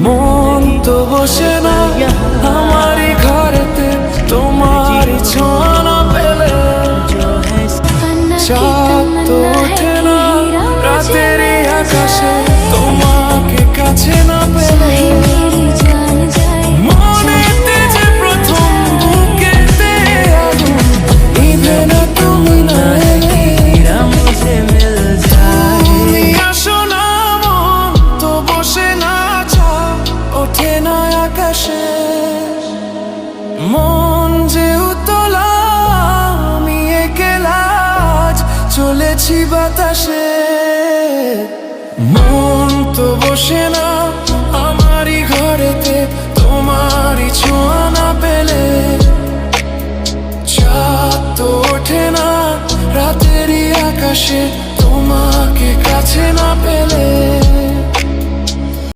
মন তো বসে না আমারই ঘরেতে, তোমারই ছোঁয়া না পেলে চাঁদ তো ওঠে না রাতের আকাশে, তোমাকে কাছে না পেলে। মনেতে যে প্রথম বুকেতে আগুন নিভে না তুমি না এলে। তুমি আসো না মন তো বসে না, চাঁদ ওঠে না আকাশে। মন যে উতলা আমি একলা আজ চলেছি বাতাসে। মন তো বসে না